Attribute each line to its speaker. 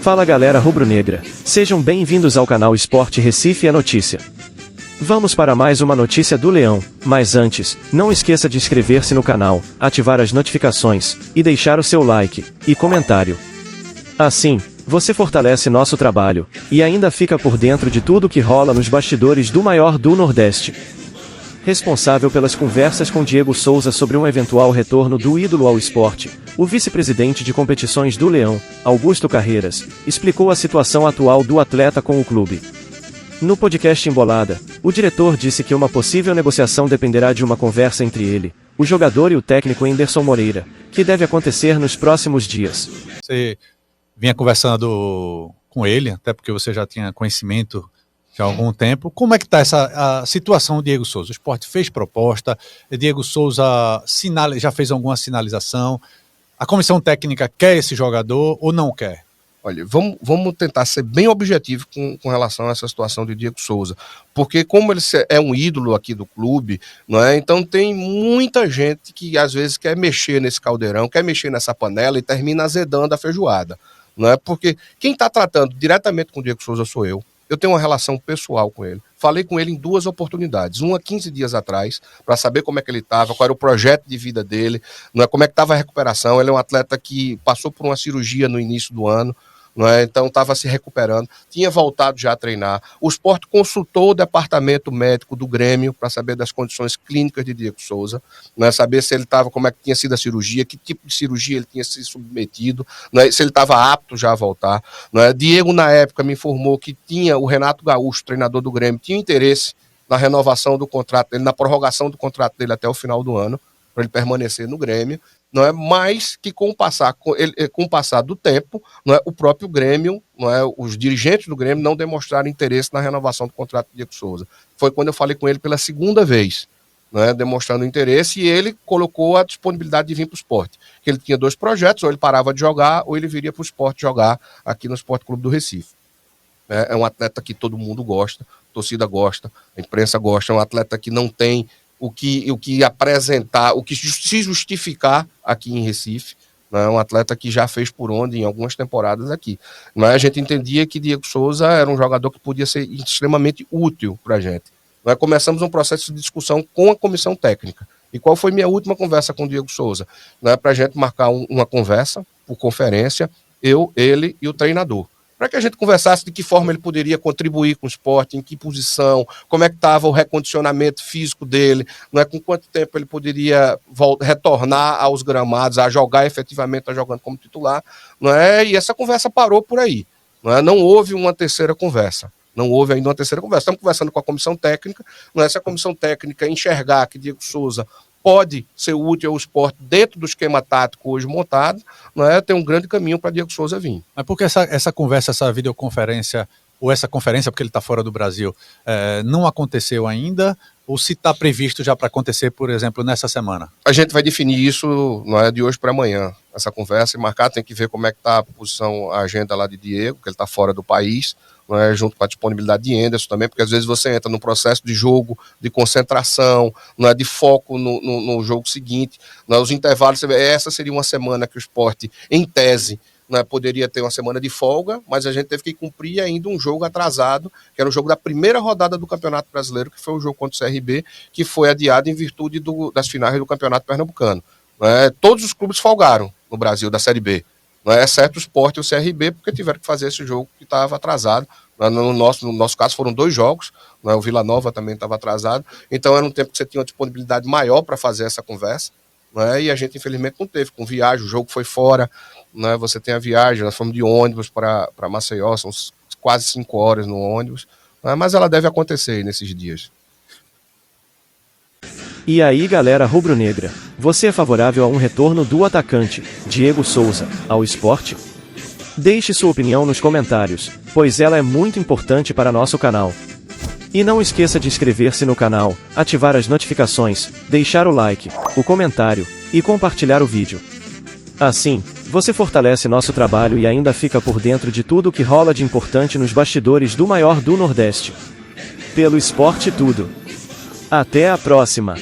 Speaker 1: Fala galera rubro-negra, sejam bem-vindos ao canal Esporte Recife é Notícia. Vamos para mais uma notícia do Leão, mas antes, não esqueça de inscrever-se no canal, ativar as notificações, e deixar o seu like e comentário. Assim, você fortalece nosso trabalho, e ainda fica por dentro de tudo que rola nos bastidores do maior do Nordeste. Responsável pelas conversas com Diego Souza sobre um eventual retorno do ídolo ao esporte, o vice-presidente de competições do Leão, Augusto Carreiras, explicou a situação atual do atleta com o clube. No podcast Embolada, o diretor disse que uma possível negociação dependerá de uma conversa entre ele, o jogador e o técnico Henderson Moreira, que deve acontecer nos próximos dias.
Speaker 2: Você vinha conversando com ele, até porque você já tinha conhecimento já há algum tempo. Como é que está a situação do Diego Souza? O Sport fez proposta, Diego Souza já fez alguma sinalização, a comissão técnica quer esse jogador ou não quer?
Speaker 3: Olha, vamos tentar ser bem objetivo com relação a essa situação de Diego Souza, porque como ele é um ídolo aqui do clube, não é? Então tem muita gente que às vezes quer mexer nesse caldeirão, quer mexer nessa panela e termina azedando a feijoada, não é? Porque quem está tratando diretamente com o Diego Souza sou eu. Eu tenho uma relação pessoal com ele. Falei com ele em 2 oportunidades. Uma 15 dias atrás, para saber como é que ele estava, qual era o projeto de vida dele, não é, como é que estava a recuperação. Ele é um atleta que passou por uma cirurgia no início do ano, não é? Então estava se recuperando, tinha voltado já a treinar. O Sport consultou o departamento médico do Grêmio para saber das condições clínicas de Diego Souza, não é? Saber se ele estava, como é que tinha sido a cirurgia, que tipo de cirurgia ele tinha se submetido, não é? Se ele estava apto já a voltar. Não é? Diego, na época, me informou que tinha o Renato Gaúcho, treinador do Grêmio, tinha interesse na renovação do contrato dele, na prorrogação do contrato dele até o final do ano, para ele permanecer no Grêmio. Não é mais que com o passar do tempo, não é, o próprio Grêmio, não é, os dirigentes do Grêmio não demonstraram interesse na renovação do contrato de Diego Souza. Foi quando eu falei com ele pela segunda vez, não é, demonstrando interesse, e ele colocou a disponibilidade de vir para o Sport. Que ele tinha 2 projetos, ou ele parava de jogar, ou ele viria para o Sport jogar aqui no Sport Clube do Recife. É um atleta que todo mundo gosta, a torcida gosta, a imprensa gosta, é um atleta que não tem o que apresentar, o que se justificar aqui em Recife, né? Um atleta que já fez por onde em algumas temporadas aqui. Mas a gente entendia que Diego Souza era um jogador que podia ser extremamente útil para a gente. Nós começamos um processo de discussão com a comissão técnica. E qual foi minha última conversa com o Diego Souza? Para a gente marcar uma conversa por conferência, eu, ele e o treinador, para que a gente conversasse de que forma ele poderia contribuir com o esporte, em que posição, como é que estava o recondicionamento físico dele, não é, com quanto tempo ele poderia retornar aos gramados, a jogar efetivamente, a jogando como titular, não é? E essa conversa parou por aí, não é? Não houve uma terceira conversa. Não houve ainda uma terceira conversa. Estamos conversando com a comissão técnica, não é? Se a comissão técnica enxergar que Diego Souza pode ser útil ao esporte dentro do esquema tático hoje montado, não é? Tem um grande caminho para Diego Souza vir.
Speaker 2: Mas por que essa conversa, essa videoconferência, ou essa conferência, porque ele está fora do Brasil, não aconteceu ainda, ou se está previsto já para acontecer, por exemplo, nessa semana?
Speaker 3: A gente vai definir isso, não é, de hoje para amanhã, essa conversa, e marcar, tem que ver como é que está a posição, a agenda lá de Diego, que ele está fora do país, não é, junto com a disponibilidade de Henderson também, porque às vezes você entra no processo de jogo, de concentração, não é, de foco no jogo seguinte, não é, os intervalos, você vê, essa seria uma semana que o Sport, em tese, né, poderia ter uma semana de folga, mas a gente teve que cumprir ainda um jogo atrasado, que era o jogo da primeira rodada do Campeonato Brasileiro, que foi o jogo contra o CRB, que foi adiado em virtude das finais do Campeonato Pernambucano. Todos os clubes folgaram no Brasil da Série B, exceto o Sport e o CRB, porque tiveram que fazer esse jogo que estava atrasado. No nosso caso foram 2 jogos, o Vila Nova também estava atrasado, então era um tempo que você tinha uma disponibilidade maior para fazer essa conversa, e a gente infelizmente não teve, com viagem, o jogo foi fora, você tem a viagem, nós fomos de ônibus para Maceió, são quase 5 horas no ônibus, mas ela deve acontecer nesses dias.
Speaker 1: E aí galera rubro-negra, você é favorável a um retorno do atacante, Diego Souza, ao esporte? Deixe sua opinião nos comentários, pois ela é muito importante para nosso canal. E não esqueça de inscrever-se no canal, ativar as notificações, deixar o like, o comentário, e compartilhar o vídeo. Assim, você fortalece nosso trabalho e ainda fica por dentro de tudo o que rola de importante nos bastidores do maior do Nordeste. Pelo Esporte Tudo. Até a próxima!